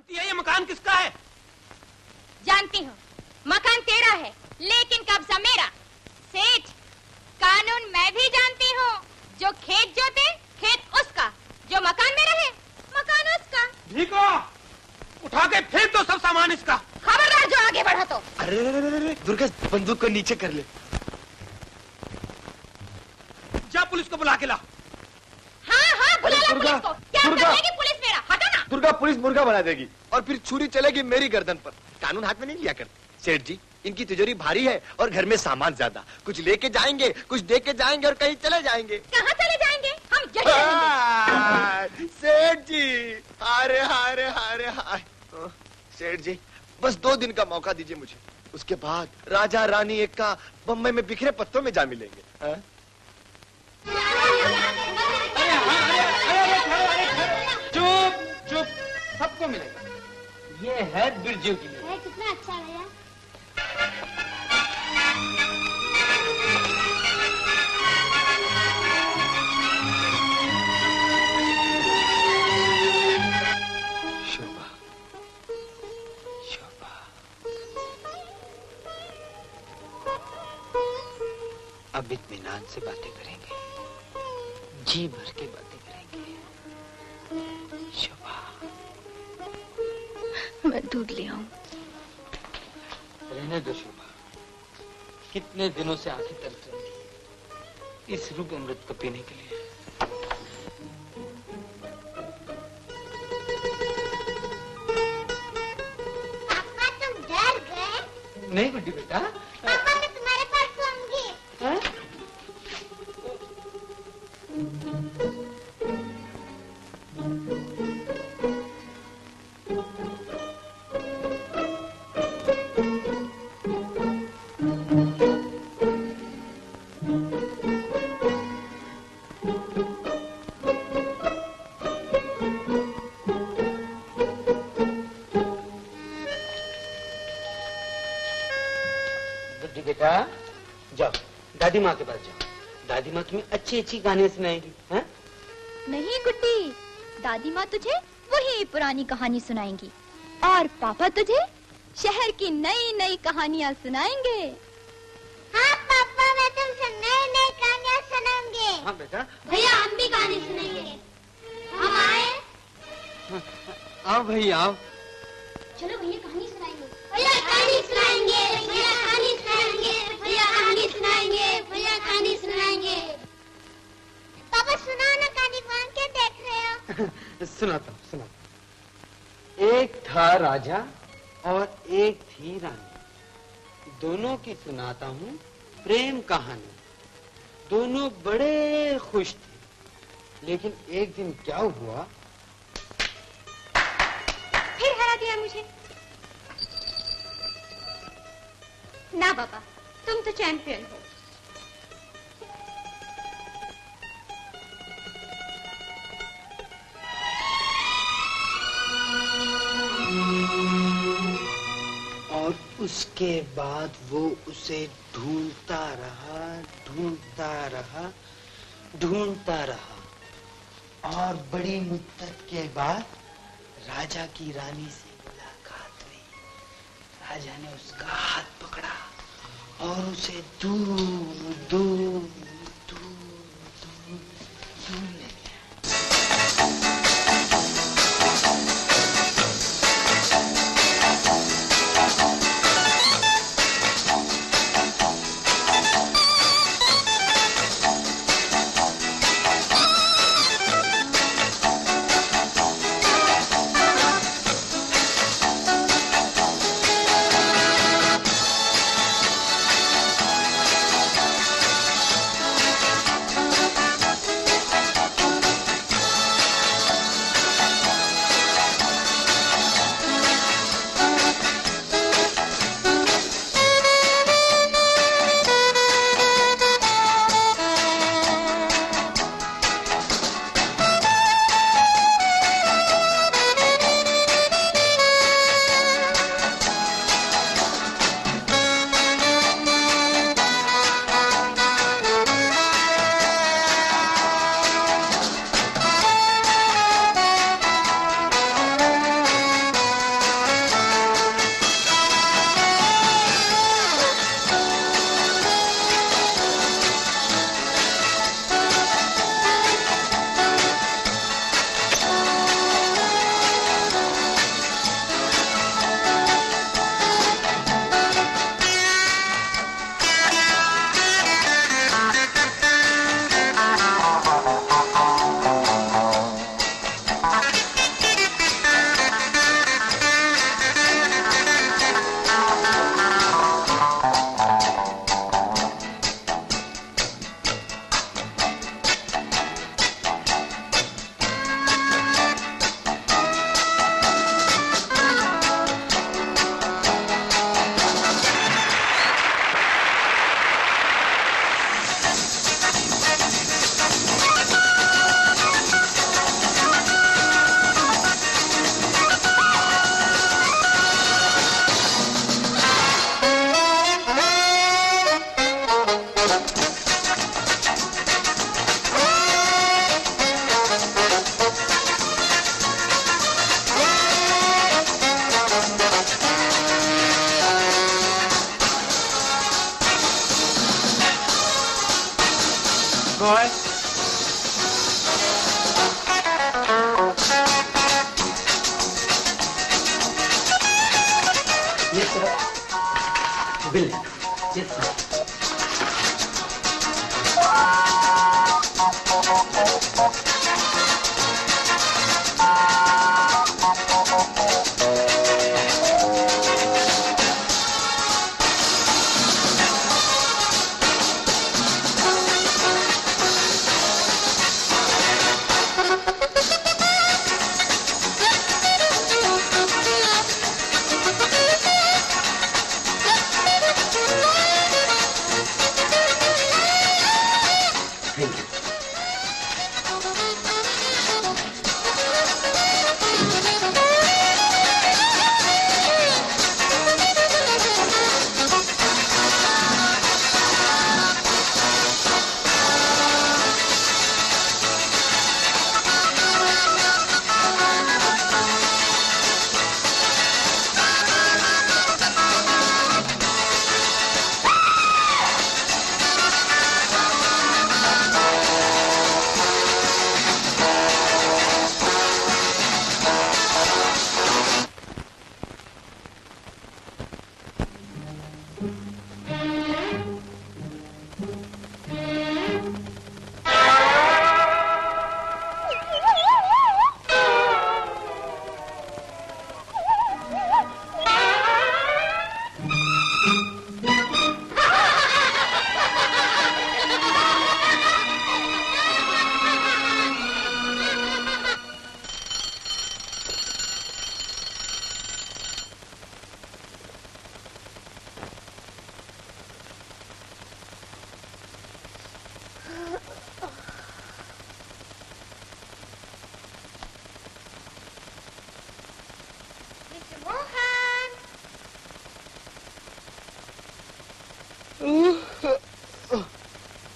सकती है ये मकान किसका है? जानती हूँ, मकान तेरा है, लेकिन कब्जा मेरा। सेठ, कानून मैं भी जानती हूँ। जो खेत जोते, खेत उसका। जो मकान मेरा है, मकान उसका। भीको, उठा के फेंक दो सब सामान इसका। खबरदार जो आगे बढ़ा तो। अरे दुर्गा, बंदूक को नीचे कर ले। जा पुलिस को बुला के ला। हाँ, बुला ला पुलिस को। क्या दुर्गा, करेगी पुलिस मेरा? हटो ना। दुर्गा, पुलिस मुर्गा बना देगी और फिर छुरी चलेगी मेरी गर्दन पर। कानून हाथ में नहीं लिया करते। सेठ जी, इनकी तिजोरी भारी है और घर में सामान ज्यादा। कुछ लेके जाएंगे, कुछ दे के जाएंगे और कहीं चले जाएंगे। कहाँ चले जाएंगे? हम यही रहेंगे। सेठ जी, हारे हारे हारे हारे। सेठ जी, बस 2 दिन का मौका दीजिए मुझे। उसके बाद राजा रानी एक का बम्बई में बिखरे पत्तों में जा मिलेंगे। चुप चुप, सबको मिलेगा। ये है बिरजू के लिए। कितना अच्छा भैया। शोभा, शोभा, अब इत्मीनान से बातें करेंगे, जी भर के बातें करेंगे। शोभा, मैं दूध ले आऊं। रहने दो शोभा, कितने दिनों से आंखें तरस रही थी इस रूप अमृत को पीने के लिए। पापा तुम डर गए? नहीं गुड्डी बेटा, पापा मैं तुम्हारे पास सोऊंगी। गुड्डी बेटा, जाओ दादी माँ के पास जाओ। दादी माँ तुम्हें अच्छी अच्छी गाने सुनाएगी। हैं? नहीं गुड्डी, दादी माँ तुझे वही पुरानी कहानी सुनाएंगी और पापा तुझे शहर की नई नई कहानियाँ सुनाएंगे। हाँ पापा, मैं तुमसे नई नई कहानियाँ सुनाऊंगी। हाँ बेटा, भैया हम भी कहानी सुनेंगे। हम आए? आओ भाई आओ। चलो भैया कहानी सुनाएंगे। भैया कहानी सुनाएंगे। भैया कहानी सुनाएंगे। भैया कहानी सुनाएंगे। भैया कहानी सुनाएंगे। पापा सुनाओ ना कहानी, वहाँ क्या देख रहे हो? सुनाता हूँ, सुनाता हूँ। एक था राजा और एक थी रानी, दोनों की सुनाता हूँ प्रेम कहानी। दोनों बड़े खुश थे, लेकिन एक दिन क्या हुआ? फिर हरा दिया मुझे। ना बाबा, तुम तो चैंपियन हो। और उसके बाद वो उसे ढूंढता रहा, ढूंढता रहा, ढूंढता रहा और बड़ी मुद्दत के बाद राजा की रानी से मुलाकात हुई। राजा ने उसका हाथ पकड़ा और उसे दूर दूर दूर दूर दूर ले गया। बॉय। ये सर बिल। ये सर।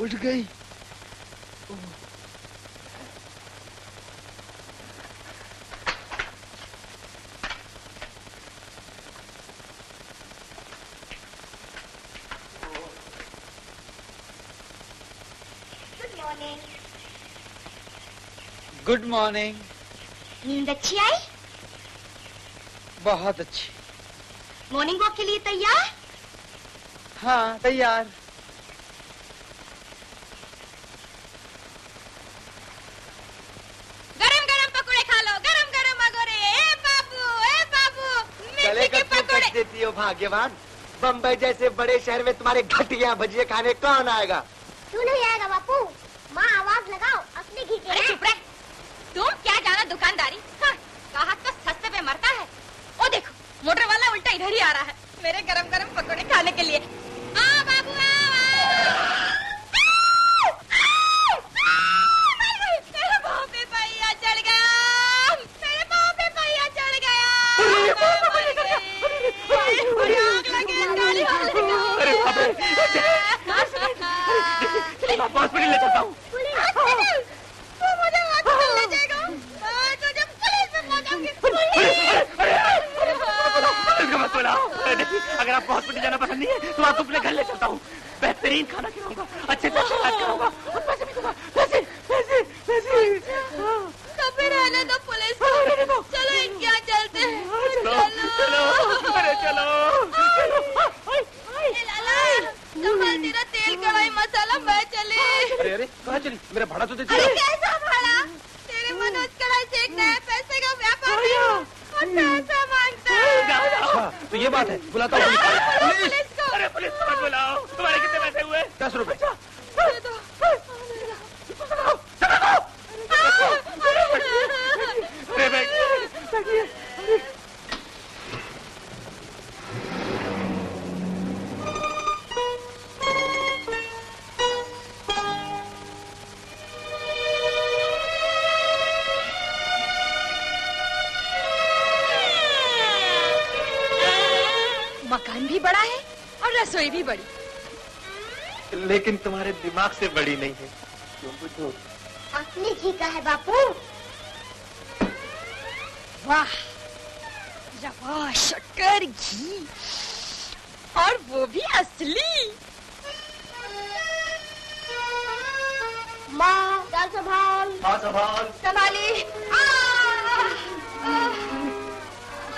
उठ गई। Good morning. नींद अच्छी आई? बहुत अच्छी। मॉर्निंग वॉक के लिए तैयार? हाँ तैयार। गरम गरम पकोड़े खा लो, गरम गरम अगोरे। ए बाबू गले मिर्ची का के क्यों पकोड़े। कट देती हो भाग्यवान? बम्बई जैसे बड़े शहर में तुम्हारे घटिया भजिए खाने कौन आएगा? क्यों नहीं आएगा बापू? माँ आवाज लगाओ, असली घी के अरे हैं। चुप रह। तुम क्या जाना दुकानदारी? हाँ, ग्राहक तो सस्ते पे मरता है। ओ देखो, मोटर वाला उल्टा इधर ही आ रहा है मेरे गरम गरम पकोड़े खाने के लिए। आ बाबू मेरे पाँव पे पहिया चढ़ गया, मेरे पाँव पे पहिया चढ़ गया। अरे आग लगी गाड़ी वाले को। अरे बाप रे! चलिए मैं हॉस्पिटल ले चलता हूँ। तू मुझे हॉस्पिटल ले जाएगा? मैं तुझे पुलिस में पहुंचाऊंगी। इसका मत बुलाओ। देखिए, अगर आपको हॉस्पिटल जाना पसंद नहीं है तो आपको अपने घर ले चलता हूँ। बेहतरीन खाना खिलाऊंगा, अच्छे से अच्छा इलाज कराऊंगा और पैसे भी दूंगा। पैसे पैसे पैसे। तो फिर रहने दो पुलिस को। चलो इनके यहाँ चलते हैं। चलो अरे चलो। ए लाला, संभाल तेरा तेल कढ़ाई मसाला मैं चली। अरे अरे कहाँ चली? मेरा भाड़ा तो दे अरे दिया। कैसा भाड़ा? तेरे मनोज कढ़ाई सेकना है, पैसे का व्यापार है और पैसा मांगता है। अच्छा तो ये बात है, बुलाता हूँ पुलिस को। अरे पुलिस को मत बुलाओ। तुम्हारे कितने पैसे हुए? 10 रुपए। दे दो। अरे बैठिए। मकान भी बड़ा है और रसोई भी बड़ी। लेकिन तुम्हारे दिमाग से बड़ी नहीं है। क्यों पूछो? असली घी का है बापू। वाह, रवा शक्कर घी और वो भी असली। माँ दाल संभाल। हाँ संभाल। संभाली।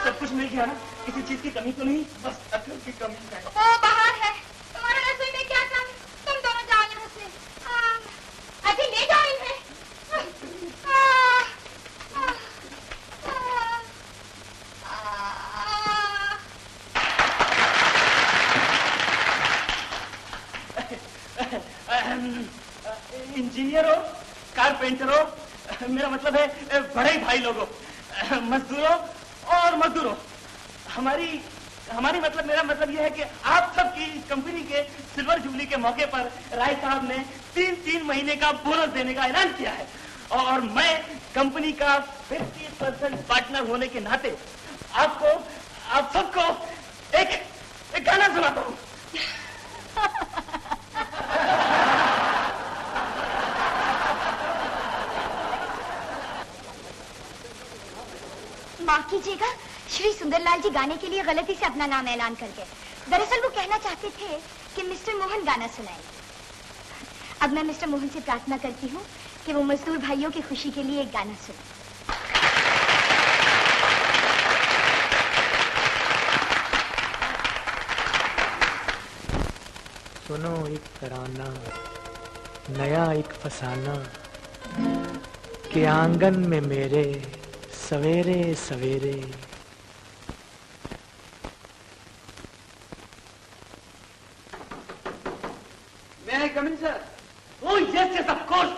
सब कुछ मिल गया ना? किसी चीज की कमी तो नहीं? बस अकल की कमी है। वो बाहर है। तुम्हारे रसोई में क्या काम? तुम दोनों जाओ यहाँ से। अभी ले जाओ इन्हें। इंजीनियर हो, कारपेंटर हो, मेरा मतलब है बड़े भाई लोगों, मजदूरों और मजदूरों। हमारी मतलब मेरा मतलब यह है कि आप सबकी कंपनी के सिल्वर जुबली के मौके पर राय साहब ने 3 महीने का बोनस देने का ऐलान किया है और मैं कंपनी का 50% पार्टनर होने के नाते आप सबको एक गाना सुनाता हूँ। माफ कीजिएगा, श्री सुंदरलाल जी गाने के लिए गलती से अपना नाम ऐलान कर गए। दरअसल वो कहना चाहते थे कि मिस्टर मोहन गाना सुनाएंगे। अब मैं मिस्टर मोहन से प्रार्थना करती हूँ कि वो मजदूर भाइयों की खुशी के लिए एक गाना सुनाए। सुनो एक तराना, नया एक फसाना, के आंगन में मेरे सवेरे सवेरे। May I come in, sir? Oh yes, of course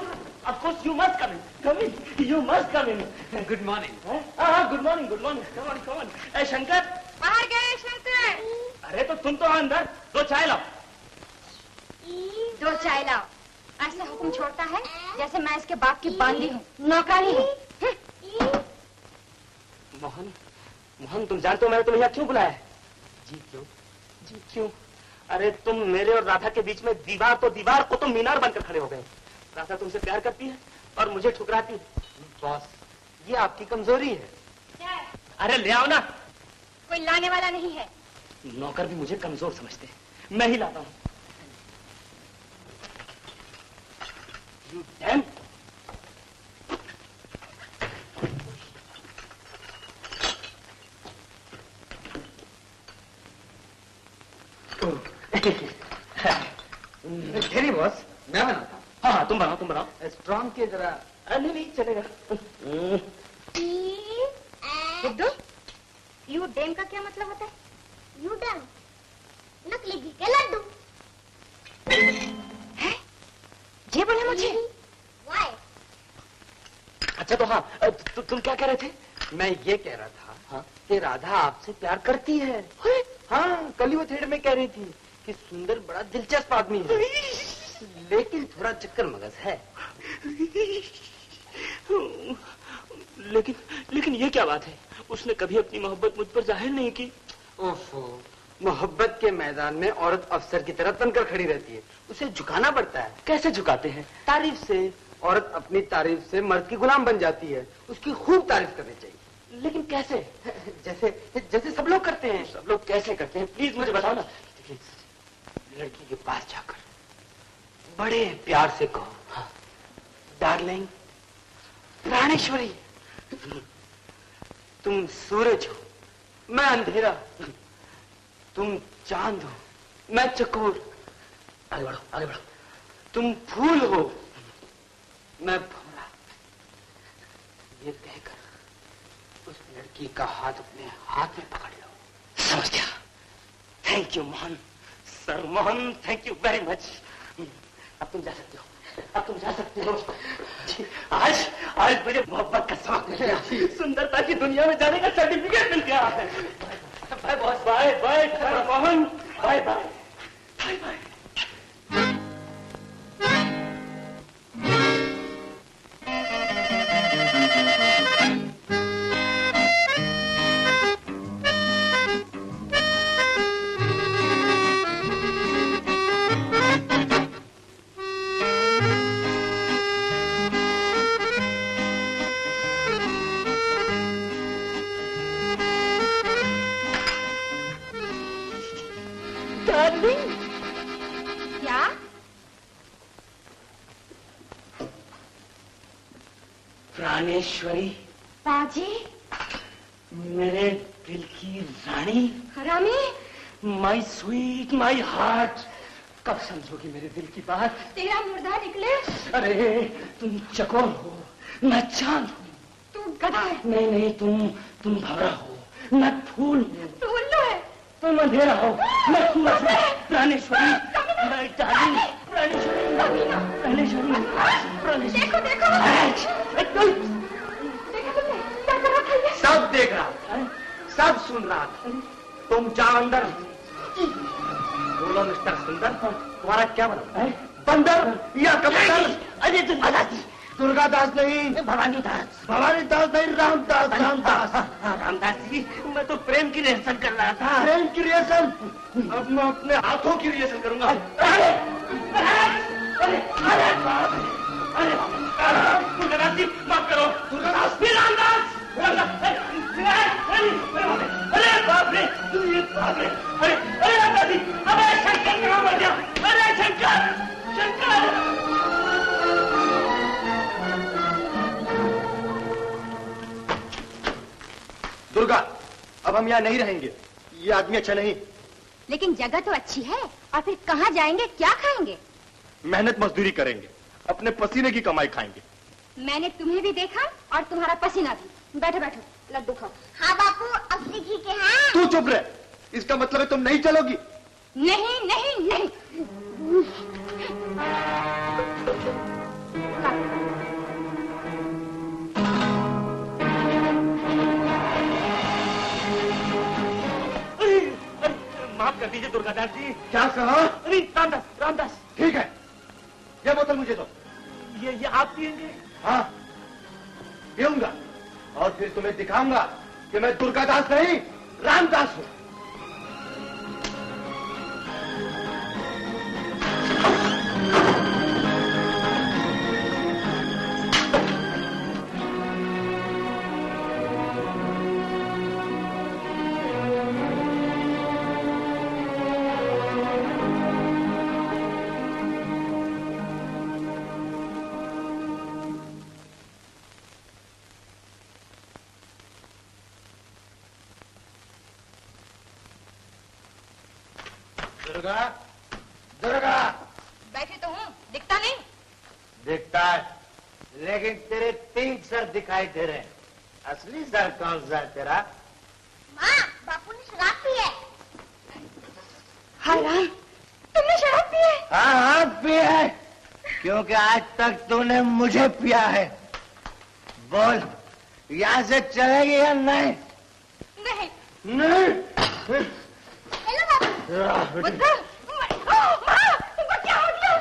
you must come in. You must come in. Good morning. Good morning. Come on. Shankar, बाहर गए शंकर। अरे तो तुम तो अंदर, 2 चाय लाओ। 2 चाय लाओ। ऐसा हुक्म छोड़ता है जैसे मैं इसके बाप की बांदी हूँ, नौकरानी हूँ। मोहन, तुम जानते हो मैंने तुम्हें यहाँ क्यों बुलाया है? जी क्यों? अरे तुम मेरे और राधा के बीच में दीवार को तुम मीनार बनकर खड़े हो गए। राधा तुमसे प्यार करती है और मुझे ठुकराती है। बॉस, ये आपकी कमजोरी है। क्या है? अरे ले आओ ना। कोई लाने वाला नहीं है। नौकर भी मुझे कमजोर समझते हैं, मैं ही लाता हूँ। You damn! तेरी बॉस, मैं बनाता हूँ। हाँ तुम बनाओ। स्ट्रॉन्ग के जरा। नहीं चलेगा। बुद्धू, यू डेम का क्या मतलब होता है? यू डन नकली घी के लड्डू। है? ये बोले मुझे? वाई? अच्छा तो हाँ, तुम क्या कह रहे थे? मैं ये कह रहा था कि राधा आपसे प्यार करती है। हाँ, कल ही वो थिएटर में कह रही थी कि सुंदर बड़ा दिलचस्प आदमी है, लेकिन थोड़ा चक्कर मगज है। लेकिन ये क्या बात है? उसने कभी अपनी मोहब्बत मुझ पर जाहिर नहीं की। ओफो, मोहब्बत के मैदान में औरत अफसर की तरह तनकर खड़ी रहती है, उसे झुकाना पड़ता है। कैसे झुकाते हैं? तारीफ से। औरत अपनी तारीफ से मर्द की गुलाम बन जाती है, उसकी खूब तारीफ करनी चाहिए। लेकिन कैसे? जैसे सब लोग करते हैं। सब लोग कैसे करते हैं? प्लीज मुझे बताओ ना। लड़की के पास जाकर बड़े प्यार से कहो, डार्लिंग, प्राणेश्वरी, तुम सूरज हो, मैं अंधेरा, तुम चांद हो, मैं चकोर। आगे बढ़ो। तुम फूल हो, मैं भंवरा। ये कहकर उस लड़की का हाथ अपने हाथ में पकड़ लो। समझ गया। Thank you Mohan, sir Mohan, thank you very much. अब तुम जा सकते हो। आज मुझे मोहब्बत का सबक मिल गया, सुंदरता की दुनिया में जाने का सर्टिफिकेट मिल गया। Bye boss, bye sir Mohan, bye. क्या? प्राणेश्वरी। बाजी। मेरे दिल की रानी। हरामी। My sweet my heart. कब समझोगी मेरे दिल की बात? तेरा मुर्दा निकले। अरे तुम चकोर हो, मैं चांद हूँ। तू गधा है। नहीं नहीं, तुम भवरा हो, मैं फूल हूँ। तू उल्लू है। तुम अंधेरा हो, मैं सूरज हूँ। प्राणेश्वरी, मैं डार्लिंग, प्राणेश्वरी, प्राणेश्वरी, प्राणेश्वरी। देखो देखो। देखो तुमने क्या कर रखा है? सब देख रहा, सब सुन रहा था। तुम जाओ अंदर। बोलो मिस्टर सुंदर, तुम्हारा क्या बना? बंदर या कबूतर? अरे दुर्गादास। दुर्गादास नहीं, भवानी दास। भवानी दास नहीं, रामदास। रामदास। रामदास जी, मैं तो प्रेम की रिहर्सल कर रहा था। प्रेम की रिहर्सल? अब मैं अपने हाथों की रिहर्सल करूंगा। अरे दुर्गादास जी, माफ करो। दुर्गादास, रामदास। अरे बाप रे, बाप रे। अरे रामदास जी, अरे शंकर कहाँ मर गया? अरे शंकर, शंकर। दुर्गा, अब हम यहाँ नहीं रहेंगे। ये आदमी अच्छा नहीं। लेकिन जगह तो अच्छी है, और फिर कहाँ जाएंगे, क्या खाएंगे? मेहनत मजदूरी करेंगे, अपने पसीने की कमाई खाएंगे। मैंने तुम्हें भी देखा और तुम्हारा पसीना भी। बैठो बैठो, लड्डू खाओ। हाँ बापू, असली घी के हैं। तू चुप रहे, इसका मतलब है तुम नहीं चलोगी। नहीं नहीं नहीं। माफ कर दीजिए दुर्गादास जी। क्या कहा? अरे रामदास, रामदास। ठीक है, ये बोतल मुझे दो। ये आप पिएंगे? हाँ, पीऊंगा, और फिर तुम्हें दिखाऊंगा कि मैं दुर्गादास नहीं, रामदास हूँ। दुर्गा, दुर्गा। बैठे तो हूँ, दिखता नहीं? दिखता है, लेकिन तेरे 3 सर दिखाई दे रहे हैं। असली सर कौन सा है तेरा? माँ, बापू ने शराब पी है। हाय राम, तुमने शराब पी है? हाँ हाँ पिया है, क्योंकि आज तक तूने मुझे पिया है। बोल, यहाँ से चलेगी या नहीं? नहीं। नहीं। हेलो बापू। बुद्धा, माँ, तुमको क्या हो गया?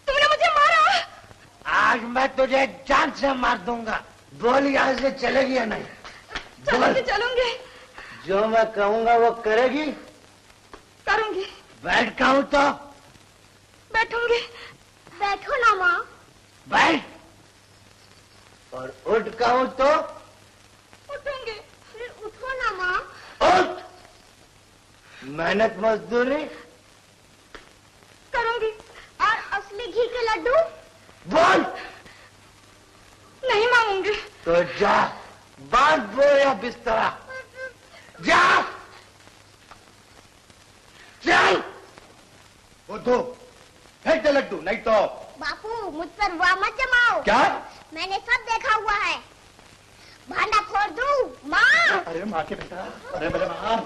तुमने मुझे मारा। आज मैं तुझे जान से मार दूंगा। बोल, यहाँ से चलेगी या नहीं? चलूंगी चलूंगी। जो मैं कहूँगा वो करेगी? करूंगी। बैठ कहूँ तो? बैठूंगी। बैठो ना माँ। बैठ। और उठ कहूँ तो? उठूंगी। फिर उठो ना माँ। उठ। मेहनत मजदूरी करूंगी। और असली घी के लड्डू? बोल। नहीं मांगूंगी। तो जा, बांध बो या बिस्तरा। जा, चल। वो दो, फेंक दे लड्डू, नहीं तो। बापू, मुझ पर वाह मत जमाओ। क्या? मैंने सब देखा हुआ है। भांडा फोड़ दूं, माँ। अरे माँ के बेटा, अरे मेरे माँ।